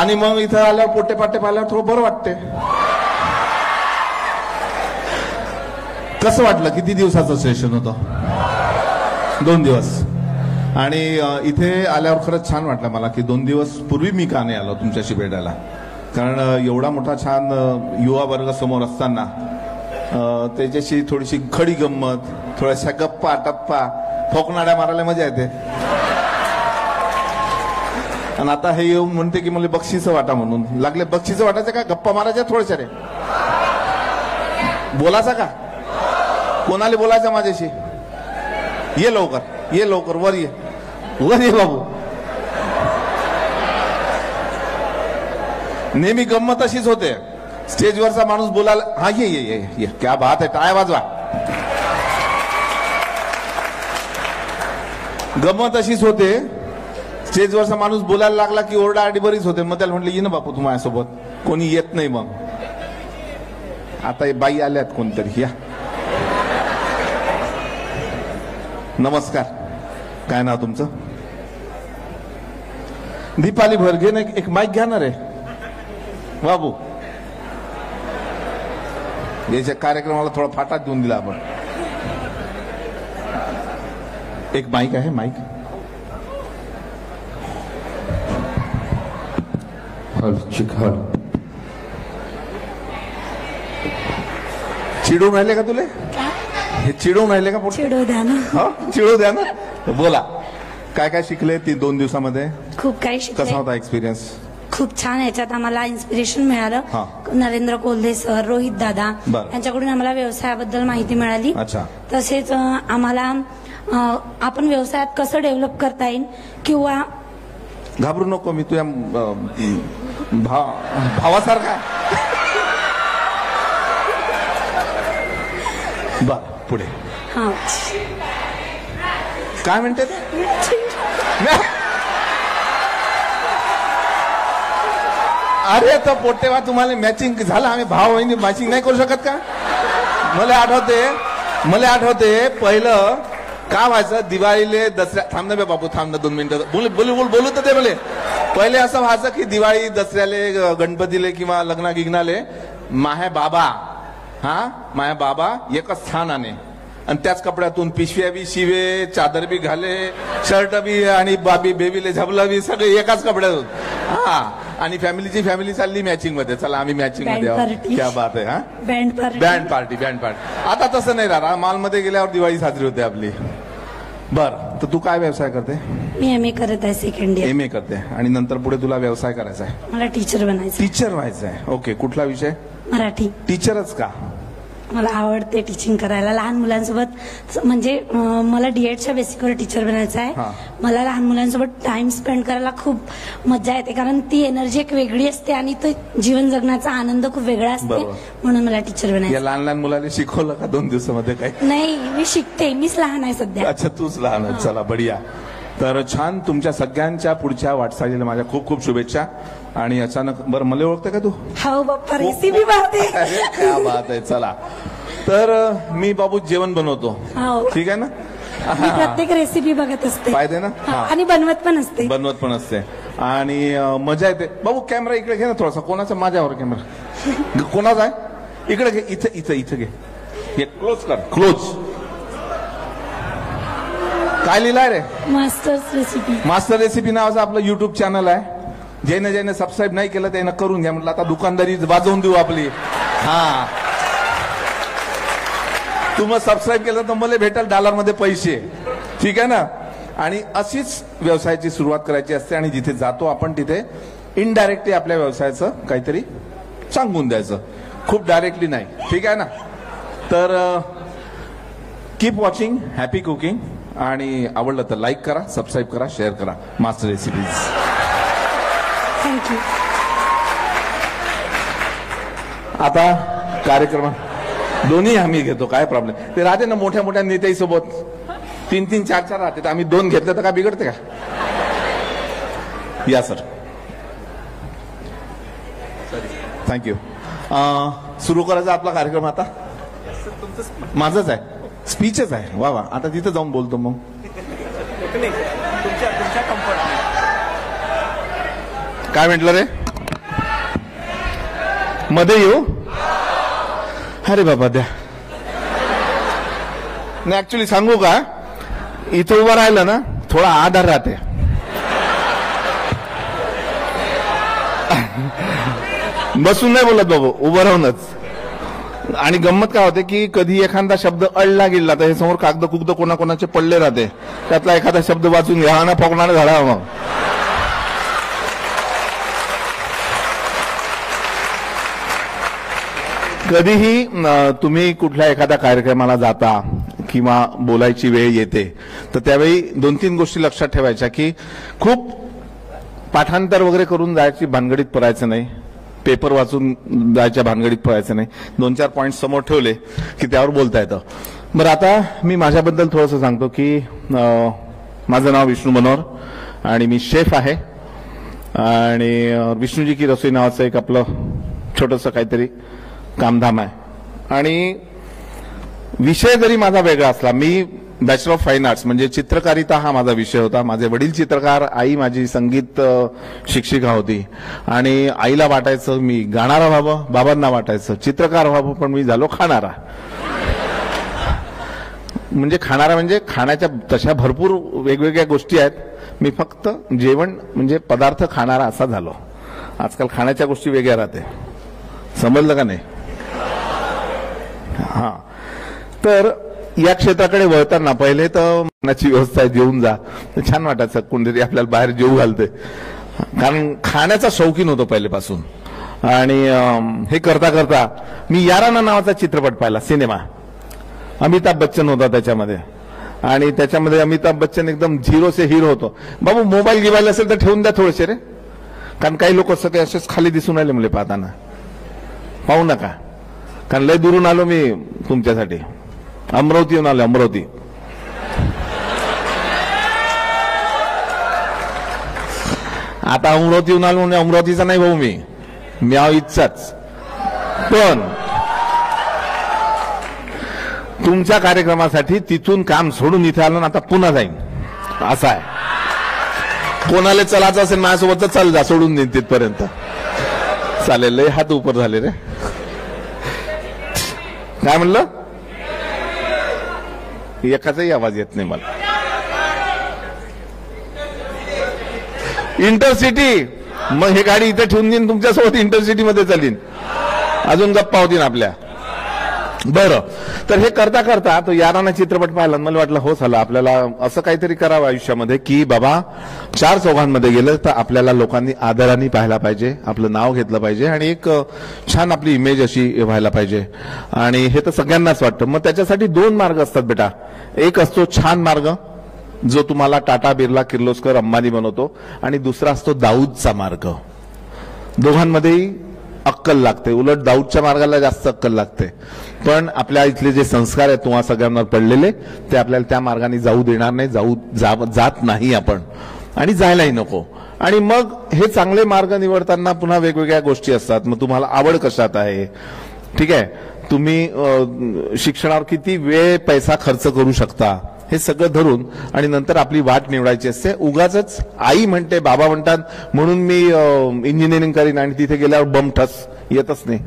आणि मग इथं आल्यावर पोटे पाटे पाहिल्यावर थोडं बरं वाटते. कसं वाटलं? किती दिवसाचं सेशन होतं? 2 दिवस. आणि इथे आल्यावर खरंच छान वाटलं मला की 2 दिवस पूर्वी मी का नाही आलो तुमच्याशी भेटायला. कारण एवढा मोठा छान युवा वर्ग समोर असताना त्याच्याशी थोडीशी खडी गंमत, थोड्याशा गप्पा टप्पा, फोकनाड्या मारायला मजा येते. आणि आता हे येऊन म्हणते की मला बक्षीसं वाटा म्हणून. लागले बक्षीसं वाटायचं का? गप्पा मारायच्या थोड्याशा रे. बोलायचा का? कोणाला बोलायचं माझ्याशी? ये लवकर, ये लवकर, वर ये, वर ये बाबू. नेहमी गंमत अशीच होते. स्टेजवरचा माणूस बोलायला, हा ये ये ये ये, क्या बात आहे, टाळ्या वाजवा. गंमत अशीच होते. स्टेजवरचा माणूस बोलायला लागला की ओरडाआरडी बरीच होते. मग त्याला म्हटलं ये ना बापू तू माझ्यासोबत. कोणी येत नाही. मग आता बाई आल्यात कोणतरी. या, नमस्कार. काय नाव तुमचं? दीपाली भरगे. एक माईक घ्या ना रे बाबू. याच्या कार्यक्रमाला थोडा फाटा देऊन दिला आपण. एक माईक आहे, माईक. चिडून राहिले का तुले? हे चिडून राहिले का? चिडू द्या ना. चिडू द्या ना. बोला, काय काय शिकले ती 2 दिवसामध्ये? खूप काही शिकले. कसा होता एक्सपिरियन्स? खूप छान. याच्यात आम्हाला इन्स्पिरेशन मिळालं. नरेंद्र कोल्हे सर, रोहित दादा यांच्याकडून आम्हाला व्यवसायाबद्दल माहिती मिळाली. अच्छा. तसेच आम्हाला आपण व्यवसायात कसं डेव्हलप करता येईल किंवा. घाबरू नको, मी तुझ्या भावासारखा. बर, पुढे. हा, काय म्हणते ते? अरे तर पोटेवा, तुम्हाला मॅचिंग झालं. आम्ही भाव बहिणी मॅचिंग नाही करू शकत का? मला आठवते पहिलं का व्हायचं, दिवाळीले दसऱ्या. थांब ना बापू, थांब ना 2 मिनिटं. बोलू तर ते मला. पहिले असं व्हायचं की दिवाळी दसऱ्याले, गणपतीले किंवा लग्ना गिग्नाले माहे बाबा एकच स्थानाने आणि त्याच कपड्यातून पिशव्या बी शिवे, चादर बी घाले, शर्ट बी आणि बाबी बेबीले झबला बी सगळे एकाच कपड्यातून. हा, आणि फॅमिली चालली मॅचिंग मध्ये. चला आम्ही मॅचिंग मध्ये. क्या बात आहे. हा, बँड पार्टी. आता तसं नाही राहणार. मॉलमध्ये गेल्यावर दिवाळी साजरी होते आपली. बर, तर तू काय व्यवसाय करते? मी MA करत आहे, सेकंड इयर. MA करते. आणि नंतर पुढे तुला व्यवसाय करायचा आहे? मला टीचर बनायचं. टीचर व्हायचं आहे. ओके, कुठला विषय? मराठी. टीचरच का? मला आवडते टीचिंग करायला. लहान मुलांसोबत, म्हणजे मला DEDच्या बेसिकवर टीचर बनायचं आहे. मला लहान मुलांसोबत टाइम स्पेंड करायला खूप मजा येते. कारण ती एनर्जी एक वेगळी असते आणि तो जीवन जगण्याचा आनंद खूप वेगळा असते. म्हणून मला टीचर बनायचं. या लहान मुलांना शिकवलं का 2 दिवसामध्ये? काही नाही, मी शिकते. मीच लहान आहे सध्या. अच्छा, तूच लहान आहे. चला, बढिया. तर छान. तुमच्या सगळ्यांच्या पुढच्या वाटचालीला माझ्या खूप खूप शुभेच्छा. आणि अचानक, बरं, मला ओळखते का तू? हो बाप्पा, रेसिपी पाहते. क्या बात आहे. चला, तर मी बाबू जेवण बनवतो. ठीक आहे ना? प्रत्येक रेसिपी बघत असते. पाहिजे ना? आणि बनवत पण असते. आणि मजा येते. बाबू कॅमेरा इकडे घे ना थोडासा. कोणाचा? माझ्यावर कॅमेरा. कोणाचा आहे? इकडे घे. इथं घे. हे क्लोज कर. क्लोज. काय लिहिलंय रे? मास्टर रेसिपी नावाचं आपलं युट्यूब चॅनल आहे. ज्याने सबस्क्राईब नाही केलं त्यानं करून घ्या. म्हटलं आता दुकानदारी वाजवून देऊ आपली. हा, तुम्ही सबस्क्राईब केलं तर मला भेटेल $मध्ये पैसे. ठीक आहे ना? आणि अशीच व्यवसायाची सुरुवात करायची असते. आणि जिथे जातो आपण तिथे इनडायरेक्टली आपल्या व्यवसायाचं काहीतरी सांगून द्यायचं, खूप डायरेक्टली नाही. ठीक आहे ना? तर कीप वॉचिंग हॅपी कुकिंग. आणि आवडलं तर लाईक करा, सबस्क्राईब करा, शेअर करा. Master recipes. थँक्यू. आता कार्यक्रम दोन्ही आम्ही घेतो, काय प्रॉब्लेम. ते राहते ना मोठ्या मोठ्या नेत्यासोबत 3-3, 4-4 राहते. आम्ही 2 घेतले तर काय बिघडते का? या सर. थँक्यू. सुरू करायचा आपला कार्यक्रम आता. माझंच आहे, स्पीचच आहे. वा वा. आता तिथं जाऊन बोलतो मग. काय म्हटलं रे? मध्ये येऊ? अरे बाबा द्या. नाही ऍक्च्युली सांगू का, इथं उभं राहिलं ना थोडा आधार राहते. बसून नाही बोलत बाबू, उभं राहूनच. आणि गंमत काय होते की कधी एखादा शब्द अडला गेला तर हे समोर कागद कुगद कोणाकोणाचे पडले राहते, त्यातला एखादा शब्द वाचून घ्या ना फोकणाने झाला. मग कधीही तुम्ही कुठल्या एखाद्या कार्यक्रमाला जाता किंवा बोलायची वेळ येते तर त्यावेळी 2-3 गोष्टी लक्षात ठेवायच्या की खूप पाठांतर वगैरे करून जायची भानगडीत पडायचं नाही, पेपर वाचून जायच्या भानगडीत पडायचं नाही. 2-4 पॉईंट समोर ठेवले की त्यावर बोलता येतं. बरं, आता मी माझ्याबद्दल थोडंसं सांगतो की माझं नाव विष्णू मनोहर आणि मी शेफ आहे. आणि विष्णूजी की रसोई नावाचं एक आपलं छोटंसं काहीतरी कामधाम आहे. आणि विषय जरी माझा वेगळा असला, मी बॅचलर ऑफ फाईन आर्ट्स म्हणजे चित्रकारिता हा माझा विषय होता. माझे वडील चित्रकार, आई माझी संगीत शिक्षिका होती. आणि आईला वाटायचं मी गाणारा व्हावं, बाबांना वाटायचं चित्रकार व्हावं, पण मी झालो खाणारा. म्हणजे खाणारा म्हणजे खाण्याच्या तशा भरपूर वेगवेगळ्या गोष्टी आहेत, मी फक्त जेवण म्हणजे पदार्थ खाणारा असा झालो. आजकाल खाण्याच्या गोष्टी वेगळ्या राहते, समजलं का नाही? हा, तर या क्षेत्राकडे वळताना पहिले तर मनाची व्यवस्था जेवून जा, छान वाटायचं कोणतरी आपल्याला बाहेर जेवू घालते, कारण खाण्याचा शौकीन होतो पहिलेपासून. आणि हे करता करता मी याराना नावाचा चित्रपट पाहिला, सिनेमा. अमिताभ बच्चन होता त्याच्यामध्ये. आणि त्याच्यामध्ये अमिताभ बच्चन एकदम झिरो से हिरो होतो. बाबू मोबाईल गिबाईल असेल तर ठेवून द्या थोडेसे रे, कारण काही लोक सगळे असेच खाली दिसून राहिले मला पाहताना. पाहू नका, कारण लय दुरून आलो मी तुमच्यासाठी, अमरावतीहून आलो, अमरावती. आता अमरावतीहून आलो म्हणजे अमरावतीचा नाही भाऊ, मी इच्छाच. पण तुमच्या कार्यक्रमासाठी तिथून काम सोडून इथे आलो ना, आता पुन्हा जाईन असं आहे. कोणाला चलायचं असेल माझ्यासोबत तर चल जा, सोडून देईन तिथपर्यंत. चालेल, लय हात उपर झाले रे. काय म्हणलं? एकाचाही आवाज येत नाही मला. इंटरसिटी, मग हे गाडी इथे ठेवून देईन तुमच्यासोबत, इंटरसिटी मध्ये चालीन, अजून गप्पा होतीन आपल्या. बरं, तर हे करता करता तो याराना चित्रपट पाहिला, मला वाटलं हो झालं आपल्याला असं काहीतरी करावं आयुष्यामध्ये की बाबा 4 चौघांमध्ये गेलं तर आपल्याला लोकांनी आदराने पाहायला पाहिजे, आपलं नाव घेतलं पाहिजे आणि एक छान आपली इमेज अशी व्हायला पाहिजे. आणि हे तर सगळ्यांनाच वाटतं. मग त्याच्यासाठी 2 मार्ग असतात बेटा. एक असतो छान मार्ग, जो तुम्हाला टाटा, बिर्ला, किर्लोस्कर, अंबानी बनवतो. आणि दुसरा असतो दाऊदचा मार्ग. दोघांमध्येही अक्कल लागते, उलट दाऊदच्या मार्गाला जास्त अक्कल लागते. पण आपल्या इथले जे संस्कार आहेत तुम्हा सगळ्यांवर पडलेले, ते आपल्याला त्या मार्गाने जाऊ देणार नाही, जात नाही आपण, आणि जायलाही नको. आणि मग हे चांगले मार्ग निवडताना पुन्हा वेगवेगळ्या गोष्टी असतात. मग तुम्हाला आवड कशात आहे, ठीक आहे, तुम्ही शिक्षणावर किती वेळ पैसा खर्च करू शकता, हे सगळं धरून आणि नंतर आपली वाट निवडायची असते. उगाच आई म्हणते, बाबा म्हणतात म्हणून मी इंजिनिअरिंग करीन आणि तिथे गेल्यावर बमठस येतच नाही.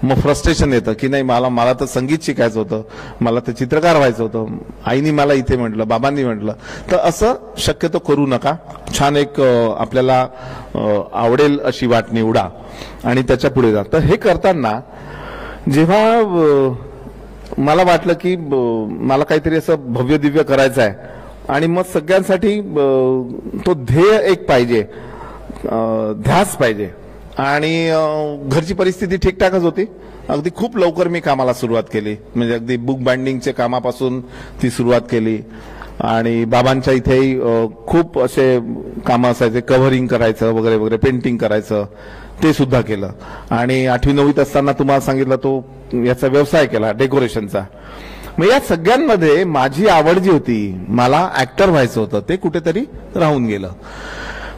मग फ्रस्ट्रेशन येतं की नाही, मला तर संगीत शिकायचं होतं, मला तर चित्रकार व्हायचं होतं, आईनी मला इथे म्हटलं, बाबांनी म्हटलं. तर असं शक्यतो करू नका. छान एक आपल्याला आवडेल अशी वाट निवडा आणि त्याच्या पुढे जा. तर हे करताना जेव्हा मला वाटलं की मला काहीतरी असं भव्य दिव्य करायचं आहे आणि मग सगळ्यांसाठी तो ध्येय एक पाहिजे, ध्यास पाहिजे. आणि घरची परिस्थिती ठीकठाकच होती. अगदी खूप लवकर मी कामाला सुरुवात केली, म्हणजे अगदी बुक बाइंडिंगच्या कामापासून ती सुरुवात केली. आणि बाबांच्या इथेही खूप असे कामं असायचे, कव्हरिंग करायचं वगैरे वगैरे, पेंटिंग करायचं, ते सुद्धा केलं. आणि 8वी-9वीत असताना तुम्हाला सांगितलं तो याचा व्यवसाय केला, डेकोरेशनचा. मग या सगळ्यांमध्ये माझी आवड जी होती, मला ऍक्टर व्हायचं होतं, ते कुठेतरी राहून गेलं.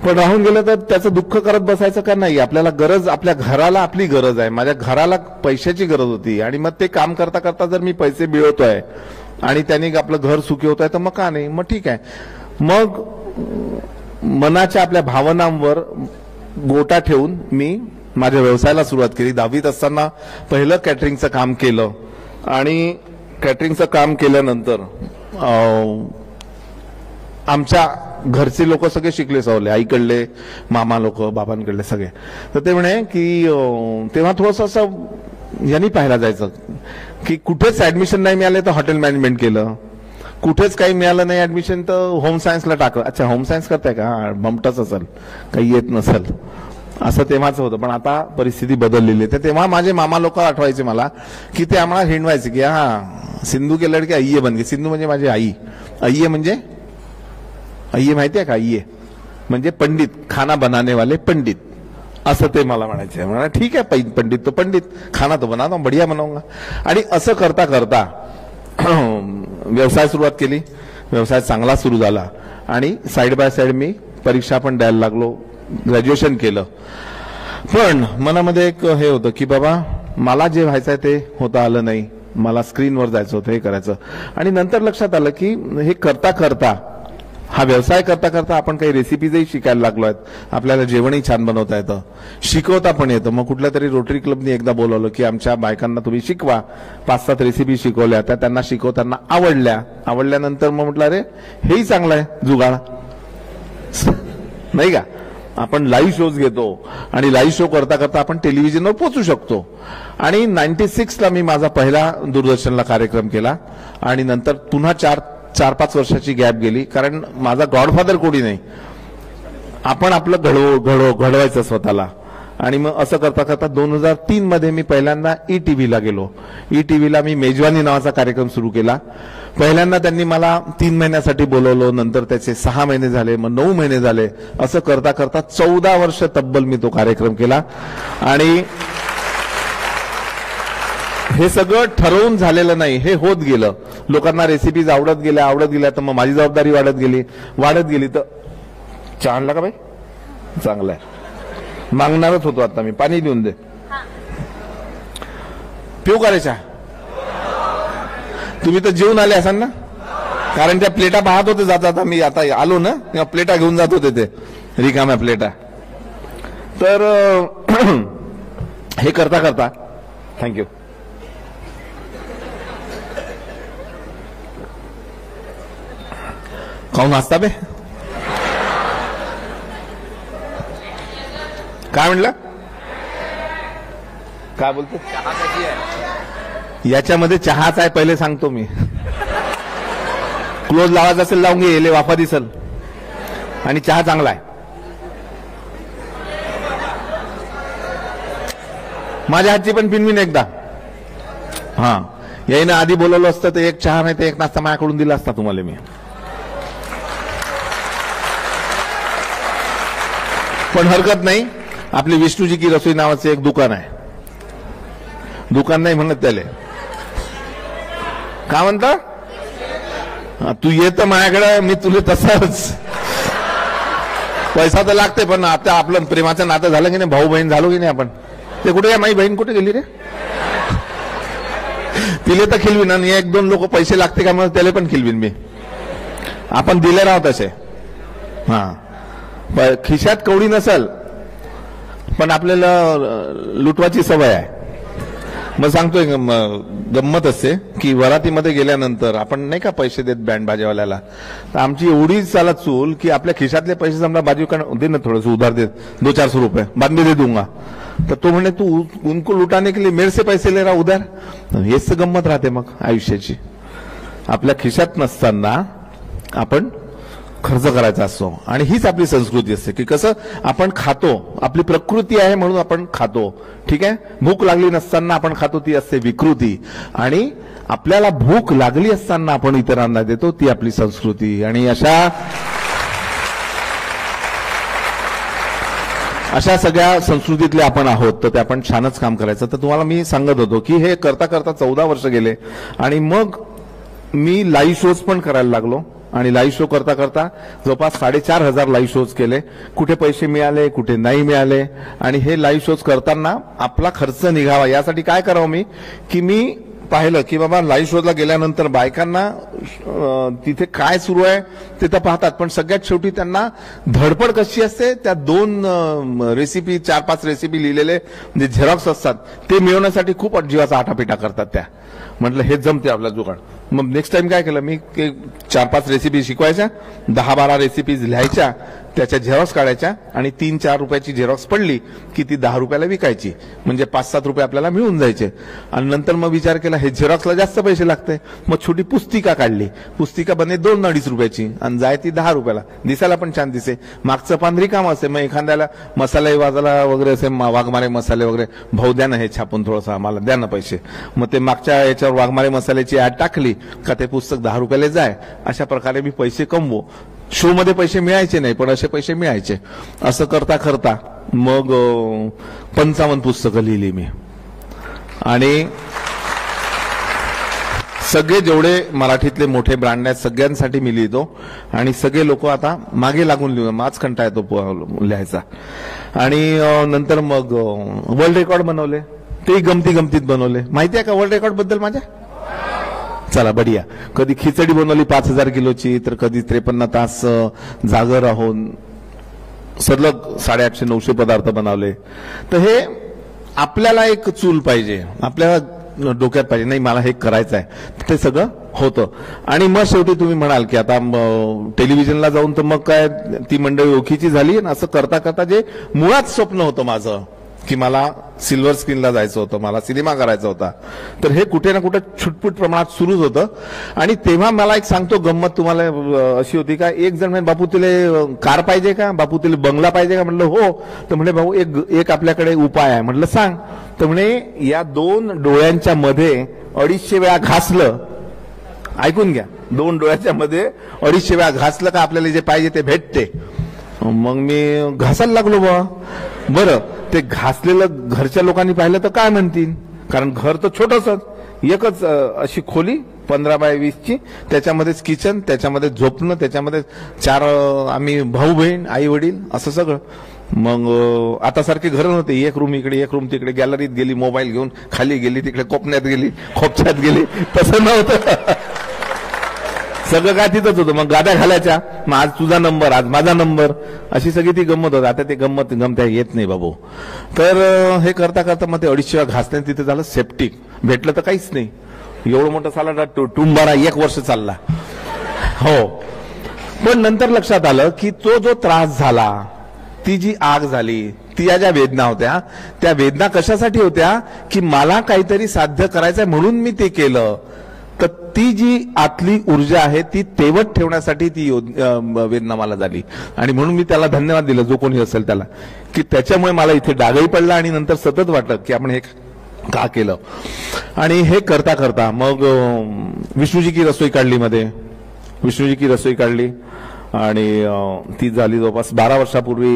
पण राहून गेलं तर त्याचं दुःख करत बसायचं का नाही. आपल्याला गरज, आपल्या घराला आपली गरज आहे, माझ्या घराला पैशाची गरज होती. आणि मग ते काम करता करता जर मी पैसे मिळवतोय आणि त्यांनी आपलं घर सुखी होत आहे तर मग का नाही, मग ठीक आहे. मग मनाच्या आपल्या भावनांवर गोटा ठेवून मी माझ्या व्यवसायाला सुरुवात केली. 10वीत असताना पहिलं कॅटरिंगचं काम केलं आणि कॅटरिंगचं काम केल्यानंतर आमच्या घरचे लोक सगळे शिकले सवरले, आईकडले, मामा लोक, बाबांकडले सगळे. तर ते म्हणे की तेव्हा थोडंसं असं यांनी पाहायला जायचं की कुठेच ऍडमिशन नाही मिळाले तर हॉटेल मॅनेजमेंट केलं, कुठेच काही मिळालं नाही ऍडमिशन तर होम सायन्सला टाकलं. अच्छा, होम सायन्स करताय का, बमटच असेल, काही येत नसेल, असं तेव्हाच होतं. पण आता परिस्थिती बदललेली आहे. तर तेव्हा माझे मामा लोक आठवायचे मला की ते आम्हाला हिंडवायचे की हा सिंधू के लडके आईये बन गए. सिंधू म्हणजे माझी आई, आईये म्हणजे आईये माहिती आहे का, आईये म्हणजे पंडित, खाना बनाने वाले पंडित, असं ते मला म्हणायचे. म्हणा ठीक आहे, पंडित तो पंडित, खाना तो बनाता बढिया बनाऊंगा. आणि असं करता करता व्यवसाय सुरुवात केली. व्यवसाय चांगला सुरू झाला आणि साइड बाय साइड मी परीक्षा पण द्यायला लागलो, ग्रॅज्युएशन केलं. पण मनामध्ये एक हे होतं की बाबा मला जे व्हायचंय ते होता आलं नाही, मला स्क्रीनवर जायचं होतं, हे करायचं. आणि नंतर लक्षात आलं की हे करता करता, हा व्यवसाय करता करता आपण काही रेसिपीजही शिकायला लागलो आहेत. आपल्याला जेवणही छान बनवता येतं, शिकवता पण येतं. मग कुठल्या तरी रोटरी क्लबनी एकदा बोलवलं की आमच्या बायकांना तुम्ही शिकवा. 5-7 रेसिपी शिकवल्या, त्या त्यांना शिकवताना आवडल्यानंतर मग म्हटलं अरे हेही चांगलं आहे जुगाड, नाही का. आपण लाईव्ह शोज घेतो आणि लाईव्ह शो करता करता आपण टेलिव्हिजनवर पोहोचू शकतो. आणि 96ला मी माझा पहिला दूरदर्शनला कार्यक्रम केला आणि नंतर पुन्हा 4-5 वर्षाची गॅप गेली, कारण माझा गॉडफादर कोणी नाही, आपण आपलं घडवायचं स्वतःला. आणि मग असं करता करता 2003 मध्ये मी पहिल्यांदा ETVला गेलो. ETVला मी मेजवानी नावाचा कार्यक्रम सुरू केला. पहिल्यांदा त्यांनी मला 3 महिन्यासाठी बोलवलं, नंतर त्याचे 6 महिने झाले, मग 9 महिने झाले. असं करता करता 14 वर्ष तब्बल मी तो कार्यक्रम केला. आणि हे सगळं ठरवून झालेलं नाही, हे होत गेलं. लोकांना रेसिपीज आवडत गेल्या तर मग माझी जबाबदारी वाढत गेली. तर चहा आणला का बाई, चांगला आहे, मागणारच होतो आता मी, पाणी देऊन दे, पिऊ का रे चहा. तुम्ही तर जेवून आले असाल ना, कारण त्या प्लेटा पाहत होते जाता, मी आता आलो ना तेव्हा प्लेटा घेऊन जात होते, ते रिकाम्या प्लेटा. तर हे करता करता, थँक्यू. काहून हसता बे, काय म्हणलं, काय बोलतो. याच्यामध्ये चहाच आहे, पहिले सांगतो मी. क्लोज लावायचा असेल लावून घे, येले वाफा दिसल. आणि चहा चांगला आहे. माझ्या हातची पण पिनविन एकदा. हा, याईनं आधी बोलवलं असतं तर एक चहा नाही तर एक नाश्ता माझ्याकडून दिला असता तुम्हाला मी. पण हरकत नाही, आपली विष्णूजी की रसोई नावाचं एक दुकान आहे. दुकान नाही म्हणत त्याले, का म्हणता, तू येत माझ्याकडे, मी तुला तसंच. पैसा तर लागते, पण आता आपलं प्रेमाचं नातं झालं की नाही, भाऊ बहीण झालो की नाही आपण. ते कुठे काय, माझी बहीण कुठे गेली रे, तिले तर खिलवीन. आणि 1-2 लोक पैसे लागते का मग त्याला पण खिलवीन मी. आपण दिले राहू तसे. हा, खिशात कवडी नसल पण आपल्याला लुटवाची सवय आहे. मग सांगतोय गंमत असते की वरातीमध्ये गेल्यानंतर आपण नाही का पैसे देत बँड बाजेवाल्याला, तर आमची एवढी चालत चूल की आपल्या खिशातले पैसे समजा बाजू दे ना, थोडंसं उधार दे, 200-400 रुपये बाद में दे दूंगा. तर तो म्हणे तू उनको लुटाने के लिए मेरे से पैसे ले रहा उधार. हेच गंमत राहते मग आयुष्याची. आपल्या खिशात नसताना आपण खर्च करायचा असतो. आणि हीच आपली संस्कृती असते की कसं आपण खातो, आपली प्रकृती आहे म्हणून आपण खातो. ठीक आहे, भूक लागली नसताना आपण खातो, ती असते विकृती. आणि आपल्याला भूक लागली असताना आपण इतरांना देतो, ती आपली संस्कृती. आणि अशा सगळ्या संस्कृतीतले आपण आहोत, तर ते आपण छानच काम करायचं. तर तुम्हाला मी सांगत होतो की हे करता करता 14 वर्ष गेले. आणि मग मी लाईव्ह शोज पण करायला लागलो. आणि लाईव्ह शो करता करता जवळपास 4,500 लाईव्ह शोज केले. कुठे पैसे मिळाले, कुठे नाही मिळाले. आणि हे लाईव्ह शोज करताना आपला खर्च निघावा यासाठी काय करावं मी, की मी पाहिलं की बाबा लाईव्ह शोला गेल्यानंतर बायकांना तिथे काय सुरू आहे ते तर पाहतात, पण सगळ्यात शेवटी त्यांना धडपड कशी असते, त्या 2 रेसिपी 4-5 रेसिपी लिहिलेले जे झेरॉक्स असतात ते मिळवण्यासाठी खूप जीवाचा आटापिटा करतात त्या. म्हटलं हे जमते आपला जुगाड. मग नेक्स्ट टाइम काय केलं मी, 4-5 रेसिपी शिकवायच्या, 10-12 रेसिपीज लिहायच्या, त्याच्या झेरॉक्स काढायच्या आणि 3-4 रुपयाची झेरॉक्स पडली की ती 10 रुपयाला विकायची, म्हणजे 5-7 रुपये आपल्याला मिळून जायचे. आणि नंतर मग विचार केला हे झेरॉक्सला जास्त पैसे लागते, मग छोटी पुस्तिका काढली. पुस्तिका बने 2-2.5 रुपयाची आणि जाय ती 10 रुपयाला, दिसायला पण छान दिसे, मागचं पान रिकाम असे. मग एखाद्याला मसाला वाजाला वगैरे असे, वाघमारे मसाले वगैरे, भाऊ द्या ना हे छापून थोडंसं आम्हाला द्या ना पैसे. मग ते मागच्या याच्यावर वाघमारे मसाल्याची ऍड टाकली का ते पुस्तक 10 रुपयाला जाय. अशा प्रकारे मी पैसे कमवू. शो मध्ये पैसे मिळायचे नाही पण असे पैसे मिळायचे. असं करता करता मग 55 पुस्तकं लिहिली मी आणि सगळे जेवढे मराठीतले मोठे ब्रँड आहेत सगळ्यांसाठी मी लिहितो आणि सगळे लोक आता मागे लागून लिहू, माझ कंटाळा येतो लिहायचा. आणि नंतर मग वर्ल्ड रेकॉर्ड बनवले, ते गमतीत बनवले. माहिती आहे का वर्ल्ड रेकॉर्ड बद्दल माझ्या? चला बढिया. कधी खिचडी बनवली 5000 किलोची, तर कधी 53 तास जागर राहून सलग 850-900 पदार्थ बनवले. तर हे आपल्याला एक चूल पाहिजे, आपल्याला डोक्यात पाहिजे, नाही मला हे करायचं आहे, ते सगळं होतं. आणि मग शेवटी तुम्ही म्हणाल की आता टेलिव्हिजनला जाऊन तर मग काय ती मंडळी ओळखीची झाली. असं करता करता जे मुळात स्वप्न होतं माझं की मला सिल्वर स्क्रीनला जायचं होतं, मला सिनेमा करायचा होता, तर हे कुठे ना कुठे छुटपुट प्रमाणात सुरूच होतं. आणि तेव्हा मला एक सांगतो गंमत तुम्हाला अशी होती का, एक जण म्हणे बापू तुले कार पाहिजे का, बापू तुले बंगला पाहिजे का. म्हटलं हो. तर म्हणे भाऊ एक आपल्याकडे उपाय आहे. म्हटलं सांग. तर म्हणे या 2 डोळ्यांच्या मध्ये 250 वेळा घासलं, ऐकून घ्या, 2 डोळ्याच्या मध्ये 250 वेळा घासलं का आपल्याला जे पाहिजे ते भेटते. मग मी घासायला लागलो बा. बरं, ते घासलेलं घरच्या लोकांनी पाहिलं तर काय म्हणतील, कारण घर तर छोटंसच, एकच अशी खोली 15 बाय 20ची, त्याच्यामध्येच किचन, त्याच्यामध्ये झोपणं, त्याच्यामध्ये 4 आम्ही भाऊ बहीण, आई वडील, असं सगळं. मग आता सारखे घर नव्हते, एक रूम इकडे एक रूम तिकडे, गॅलरीत गेली मोबाईल घेऊन, खाली गेली तिकडे कोपऱ्यात गेली, खोपच्यात गेली, तसं नव्हतं. सगळं काय तिथंच होतं. मग गाद्या घालायच्या, मग आज तुझा नंबर, आज माझा नंबर, अशी सगळी ती गंमत होती. आता ते गमत्या येत नाही बाबू. तर हे करता करता मग ते 250 वेळा घासले, तिथे झालं सेप्टिक. भेटलं तर काहीच नाही. एवढं मोठं साला टुंबारा 1 वर्ष चालला. हो. पण नंतर लक्षात आलं की तो जो त्रास झाला, ती जी आग झाली, ती या ज्या वेदना होत्या, त्या वेदना कशासाठी होत्या की मला काहीतरी साध्य करायचंय म्हणून मी ते केलं. तर ती जी आतली ऊर्जा आहे ती तेवत ठेवण्यासाठी ती वेदना मला झाली. आणि म्हणून मी त्याला धन्यवाद दिलं, जो कोणी असेल त्याला, की त्याच्यामुळे मला इथे डागही पडला आणि नंतर सतत वाटलं की आपण हे का केलं. आणि हे करता करता मग विष्णूजी की रसोई काढली मध्ये, विष्णूजी की रसोई काढली आणि ती झाली जवळपास 12 वर्षापूर्वी.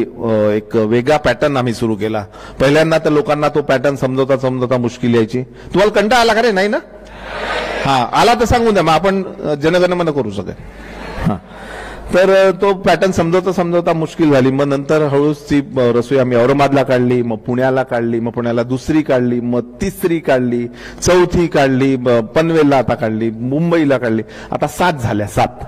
एक वेगळा पॅटर्न आम्ही सुरू केला. पहिल्यांदा तर लोकांना तो पॅटर्न समजवता मुश्किल यायची. तुम्हाला कंटाळा आला का रे? नाही ना? हा, आला तर सांगून द्या, मग आपण जनगणमन करू शकेल. हा, तर तो पॅटर्न समजवता मुश्किल झाली. मग नंतर हळूच ती रसोई आम्ही औरंगाबादला काढली, मग पुण्याला काढली, मग पुण्याला 2री काढली, मग 3री काढली, 4थी काढली, पनवेलला आता काढली, मुंबईला काढली, आता 7 झाल्या. 7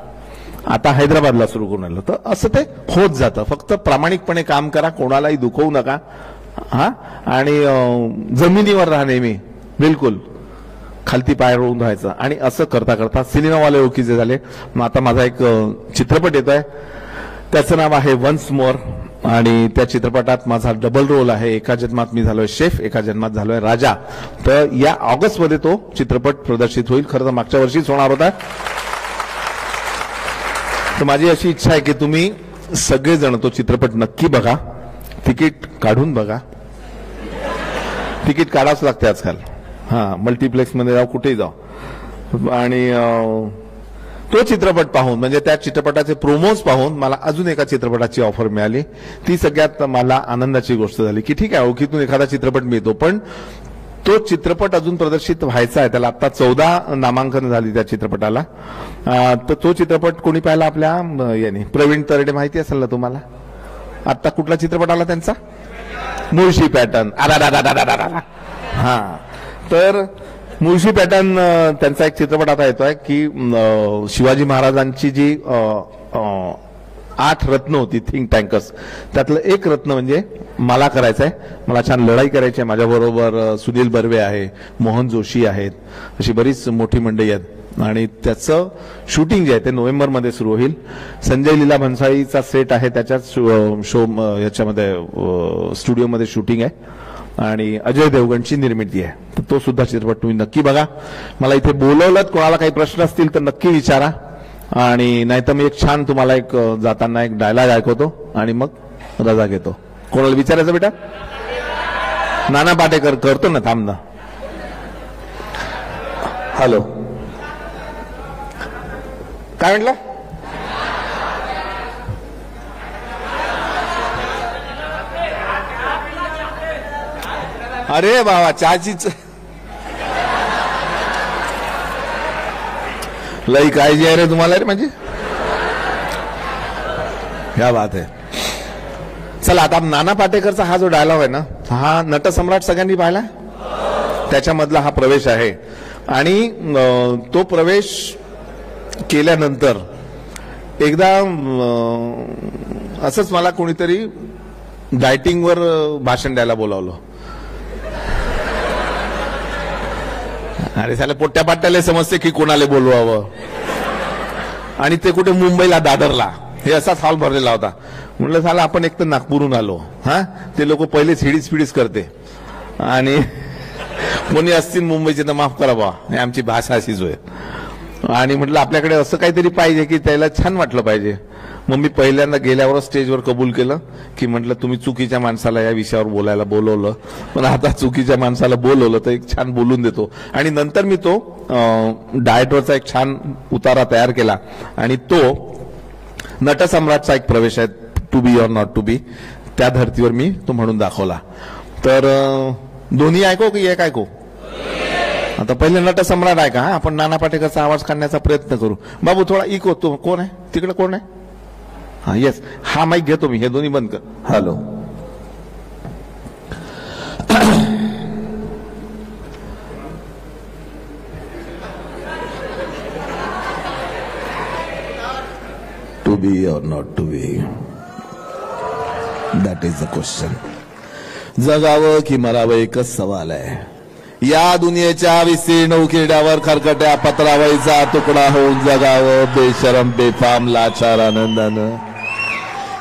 आता हैदराबादला सुरू करून आलं. तर असं ते होत जातं. फक्त प्रामाणिकपणे काम करा, कोणालाही दुखवू नका. हा, आणि जमिनीवर राहा नेहमी, बिलकुल खालती पाय रोवून राहायचं. आणि असं करता करता सिनेमावाले ओळखीचे झाले. मग आता माझा एक चित्रपट येतोय, त्याचं नाव आहे वन्स मोर, आणि त्या चित्रपटात माझा डबल रोल आहे. एका जन्मात मी झालोय शेफ, एका जन्मात झालोय राजा. तर या ऑगस्टमध्ये तो चित्रपट प्रदर्शित होईल. खरं तर मागच्या वर्षीच होणार होता. तर माझी अशी इच्छा आहे की तुम्ही सगळेजण तो चित्रपट नक्की बघा, तिकीट काढून बघा. तिकीट काढावंच लागते आजकाल. हा, मल्टिप्लेक्स मध्ये जाऊ, कुठेही जाऊ. आणि तो चित्रपट पाहून, म्हणजे त्या चित्रपटाचे प्रोमोज पाहून मला अजून एका चित्रपटाची ऑफर मिळाली. ती सगळ्यात मला आनंदाची गोष्ट झाली की ठीक आहे, ओळखीतून एखादा चित्रपट मिळतो, पण तो चित्रपट अजून प्रदर्शित व्हायचा आहे. त्याला आता 14 नामांकन झाली त्या चित्रपटाला. तर तो चित्रपट कोणी पाहिला? आपल्या याने प्रवीण तरडे, माहिती असेल ना तुम्हाला. आता कुठला चित्रपट आला त्यांचा? मुळशी पॅटर्न. हा, तर मुळशी पॅटर्न त्यांचा एक चित्रपट आता येतोय की शिवाजी महाराजांची जी 8 रत्न होती थिंक टँकर्स, त्यातलं एक रत्न म्हणजे मला करायचंय. मला छान लढाई करायची आहे. माझ्याबरोबर सुनील बर्वे आहे, मोहन जोशी आहेत, अशी बरीच मोठी मंडळी आहेत. आणि त्याचं शूटिंग जे आहे ते नोव्हेंबरमध्ये सुरू होईल. संजय लीला भन्साळीचा सेट आहे, त्याच्याच शो याच्यामध्ये स्टुडिओमध्ये शूटिंग आहे आणि अजय देवगणची निर्मिती आहे. तर तो सुद्धा चित्रपट तुम्ही नक्की बघा. मला इथे बोलवलं, कोणाला काही प्रश्न असतील तर नक्की विचारा. आणि नाहीतर मी एक छान तुम्हाला एक जाताना एक डायलॉग ऐकवतो आणि मग रजा घेतो. कोणाला विचारायचं बेटा? नाना पाटेकर करतो ना, थांब ना. हॅलो, काय म्हटलं? अरे बाबा, चहाचीच लई काळजी आहे रे तुम्हाला रे म्हणजे. क्या बात आहे. चला आता नाना पाटेकरचा हा जो डायलॉग आहे ना, हा नटसम्राट सगळ्यांनी पाहिला. त्याच्यामधला हा प्रवेश आहे. आणि तो प्रवेश केल्यानंतर एकदा असंच मला कोणीतरी डायटिंगवर भाषण द्यायला बोलावलं. अरे साले पोट्या पाट्याला समजते की कोणाला बोलवावं. आणि ते कुठे मुंबईला, दादरला, हे असाच हॉल भरलेला होता. म्हटलं साला आपण एक तर नागपूरहून आलो. ते लोक पहिले हिडीस फिडीस करते आणि कोणी असतील मुंबईचे तर माफ करा बा, आमची भाषा अशीच होय. आणि म्हटलं आपल्याकडे असं काहीतरी पाहिजे की त्याला छान वाटलं पाहिजे. मग मी पहिल्यांदा गेल्यावर स्टेजवर कबूल केलं की म्हटलं तुम्ही चुकीच्या माणसाला या विषयावर बोलायला बोलवलं, पण आता चुकीच्या माणसाला बोलवलं तर एक छान बोलून देतो. आणि नंतर मी तो डाएटवरचा एक छान उतारा तयार केला आणि तो नटसम्राटचा एक प्रवेश आहे, to be or not to be, त्या धर्तीवर मी तो म्हणून दाखवला. तर दोन्ही ऐको की एक ऐको? आता पहिले नटसम्राट आहे का? आपण नाना पाटेकरचा आवाज काढण्याचा प्रयत्न करू. बाबू थोडा इको. तो कोण आहे तिकडे? कोण आहे? हा येस, हा माईक घेतो मी, हे दोन्ही बंद कर. हॅलो, टू बी और not to be, that is the question. जगावं की मरावं एकच सवाल आहे. या दुनियेच्या विस्तीर्ण उकिरड्यावर खरकट्या पत्रावळीचा तुकडा होऊन जगावं बेशरम बेफाम लाचार आनंदानं,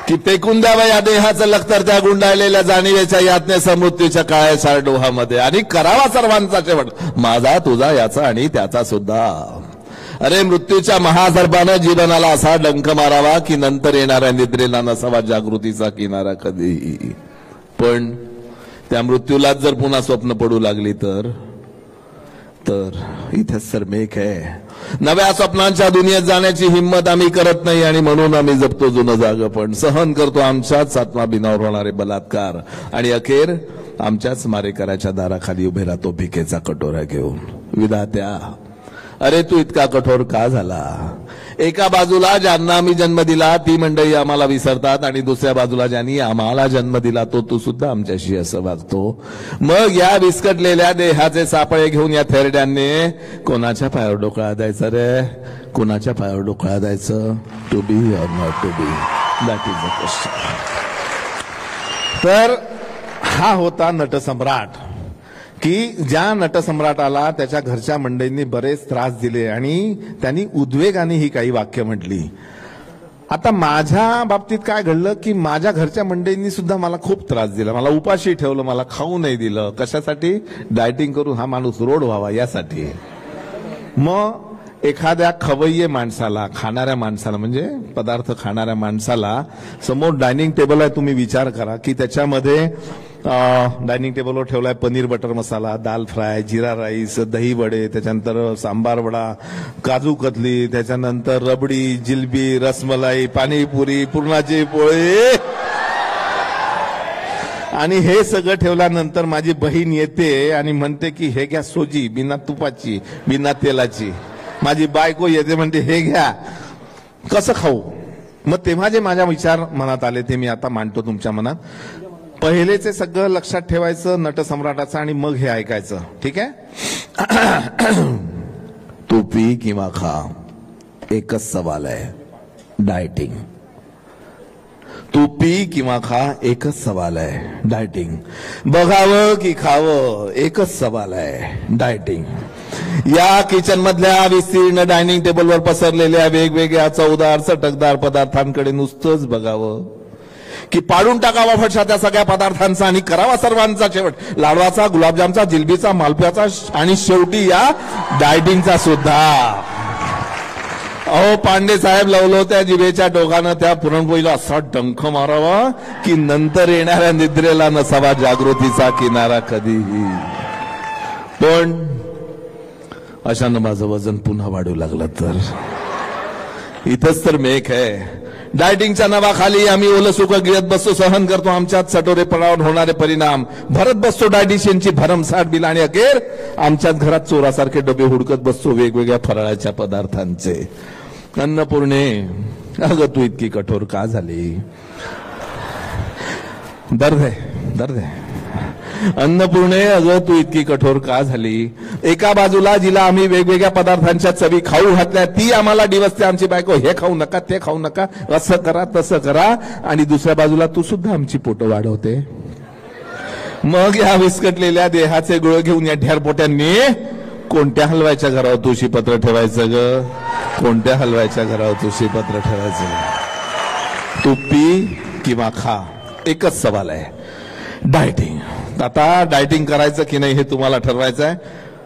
की फेकून द्यावं या देहाचं लखतर त्या गुंडाळलेल्या जाणीवेच्या यातनेसह मृत्यूच्या काळ्याशार डोहामध्ये, आणि करावा सर्वांचा शेवट, माझा तुझा याचा आणि त्याचा सुद्धा. अरे मृत्यूच्या महासर्पानं जीवनाला असा डंक मारावा की नंतर येणाऱ्या निद्रेला नसावा जागृतीचा किनारा कधीही. पण त्या मृत्यूलाच जर पुन्हा स्वप्न पडू लागली तर इथेच सरमेक आहे. नव्या स्वप्नांच्या दुनियेत जाण्याची हिंमत आम्ही करत नाही आणि म्हणून आम्ही जपतो जुनं जागं, पण सहन करतो आमच्याच आत्माभिनावर होणारे बलात्कार, आणि अखेर आमच्याच मारेकराच्या दाराखाली उभे राहतो भिकेचा कटोरा घेऊन. विधात्या, अरे तू इतका कठोर का झाला? एका बाजूला ज्यांना आम्ही जन्म दिला ती मंडळी आम्हाला विसरतात, आणि दुसऱ्या बाजूला ज्यांनी आम्हाला जन्म दिला तू सुद्धा आमच्याशी असं वागतो. मग या विस्कटलेल्या देहाचे सापळे घेऊन या थेरड्यांनी कोणाच्या पायावर डोकळा द्यायचं रे? कोणाच्या पायावर डोकळा द्यायचं? To be or not to be, that is the question. तर हा होता नटसम्राट, की ज्या नटसम्राटाला त्याच्या घरच्या मंडळींनी बरेच त्रास दिले आणि त्यांनी उद्वेगाने ही काही वाक्य म्हटली. आता माझ्या बाबतीत काय घडलं की माझ्या घरच्या मंडळींनी सुद्धा मला खूप त्रास दिला, मला उपाशी ठेवलं, मला खाऊ नाही दिलं. कशासाठी? डायटिंग करून हा माणूस रोड व्हावा यासाठी. मग एखाद्या खवय्ये माणसाला, खाणाऱ्या माणसाला, म्हणजे पदार्थ खाणाऱ्या माणसाला समोर डायनिंग टेबल आहे, तुम्ही विचार करा की त्याच्यामध्ये डायनिंग टेबलवर ठेवलाय पनीर बटर मसाला, दाल फ्राय, जिरा राईस, दही वडे, त्याच्यानंतर सांबार वडा, काजू कतली, त्याच्यानंतर रबडी, जिलबी, रसमलाई, पाणीपुरी, पुरणाची पोळी, आणि हे सगळं ठेवल्यानंतर माझी बहीण येते आणि म्हणते की हे घ्या सोजी, बिना तुपाची, बिना तेलाची. माझी बायको येते म्हणते हे घ्या. कसं खाऊ? मग तेव्हा जे माझ्या विचार मनात आले ते मी आता मांडतो तुमच्या मनात. पहिलेचे सगळं लक्षात ठेवायचं नटसम्राटाचं आणि मग हे ऐकायचं, ठीक आहे? तू पी किंवा खा, एकच सवाल आहे, डायटिंग. तू पी किंवा खा, एकच सवाल आहे, डायटिंग. बघावं की खावं, एकच सवाल आहे, डायटिंग. या किचन मधल्या विस्तीर्ण डायनिंग टेबलवर पसरलेल्या वेगवेगळ्या चवदार चटकदार पदार्थांकडे नुसतंच बघावं की पाडून टाकावा फटशा त्या सगळ्या पदार्थांचा आणि करावा सर्वांचा शेवट, लाडवाचा, गुलाबजामचा, जिलबीचा, मालपुऱ्याचा आणि शेवटी या डायटिंगचा सुद्धा. अहो पांडे साहेब लवलो त्या जिभेच्या टोकानं त्या पुरणपोळीला असा डंख मारावा की नंतर येणाऱ्या निद्रेला नसावा जागृतीचा किनारा कधीही. पण अशानं माझं वजन पुन्हा वाढू लागलं तर इथंच तर मेक आहे. डायटिंगच्या नावाखाली आम्ही ओलं सुकं गिळत बसतो, सहन करतो आमच्यात सटोरेपणावर होणारे परिणाम, भरत बसतो डायटिशियनची भरमसाठ बिल आणि अखेर आमच्यात घरात चोरासारखे डबे हुडकत बसतो वेगवेगळ्या फराळाच्या पदार्थांचे. अन्नपूर्णे, अगं तू इतकी कठोर का झाली? दर्द आहे. अन्नपूर्णे, अगं तू इतकी कठोर का झाली? एका बाजूला जिला आम्ही वेगवेगळ्या पदार्थांच्या चवी खाऊ घातल्या ती आम्हाला डिवसते आमची बायको, हे खाऊ नका, ते खाऊ नका, असं करा तसं करा, आणि दुसऱ्या बाजूला तू सुद्धा आमची पोटं वाढवते. मग या विस्कटलेल्या देहाचे गोळ घेऊन या ढेरपोट्यांनी कोणत्या हलवायच्या घरावर तुळशीपत्र ठेवायचं ग? कोणत्या हलवायच्या घरावर तुळशीपत्र ठेवायचं? तू पी किंवा खा, एकच सवाल आहे, डायटिंग. आता डायटिंग करायचं की नाही हे तुम्हाला ठरवायचं आहे.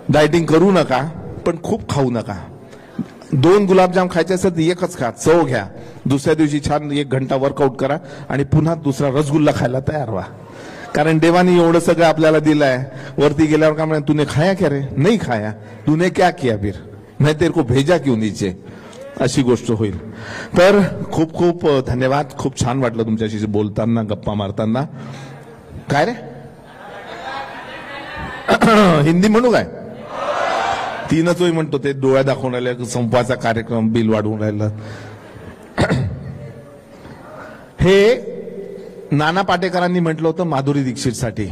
डायटिंग करू नका, पण खूप खाऊ नका. 2 गुलाबजाम खायचे असेल तर एकच खा, चव घ्या. दुसऱ्या दिवशी छान 1 घंटा वर्कआउट करा आणि पुन्हा दुसरा रसगुल्ला खायला तयार व्हा. कारण देवानी एवढं सगळं आपल्याला दिलंय. वरती गेल्यावर का म्हणे तूने खाया क्या रे? नहीं खाया. तूने क्या किया फिर? मैं तेरे को भेजा क्यों नीचे? अशी गोष्ट होईल. तर खूप खूप धन्यवाद. खूप छान वाटलं तुमच्याशी बोलताना, गप्पा मारताना. काय रे हिंदी म्हणू काय? 3च होई म्हणतो ते, डोळ्या दाखवून राहिले, संपवाचा कार्यक्रम, बिल वाढवून राहिलं. हे नाना पाटेकरांनी म्हटलं होतं माधुरी दीक्षितसाठी.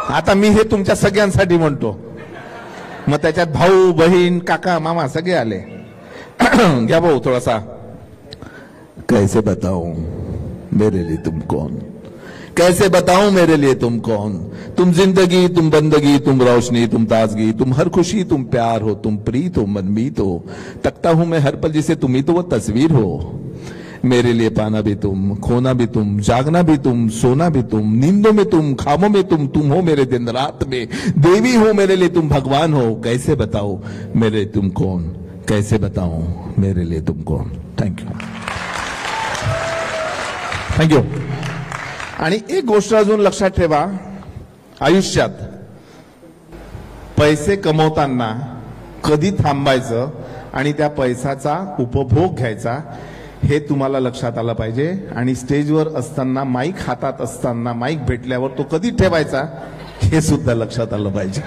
आता मी हे तुमच्या सगळ्यांसाठी म्हणतो. मग त्याच्यात भाऊ, बहीण, काका, मामा सगळे आले. घ्या भाऊ थोडासा. कैसे बताऊं मेरे लिए तुम कौन, कैसे बताऊं मेरे लिए तुम कौन, तुम जिंदगी, तुम बंदगी, तुम रोशनी, तुम ताजगी, तुम हर खुशी, तुम प्यार हो, तुम प्रीत हो, मनमीत हो, तकता हूं मैं हर पल जिसे तुम ही तो वो तस्वीर हो. मेरे लिए पाना भी तुम, खोना भी तुम, जागना भी तुम, सोना भी तुम, नींदों में तुम, ख्वाबों में तुम हो मेरे दिन रात में, देवी हो मेरे लिए तुम, भगवान हो. कैसे बताओ मेरे तुम कौन, कैसे बताओ मेरे लिए तुम कौन. थँक्यू. थँक्यू. आणि एक गोष्ट अजून लक्षात ठेवा, आयुष्यात पैसे कमवताना कधी थांबायचं आणि त्या पैशाचा उपभोग घ्यायचा हे तुम्हाला लक्षात आलं पाहिजे. आणि स्टेजवर असताना, माईक हातात असताना, माईक भेटल्यावर तो कधी ठेवायचा हे सुद्धा लक्षात आलं पाहिजे.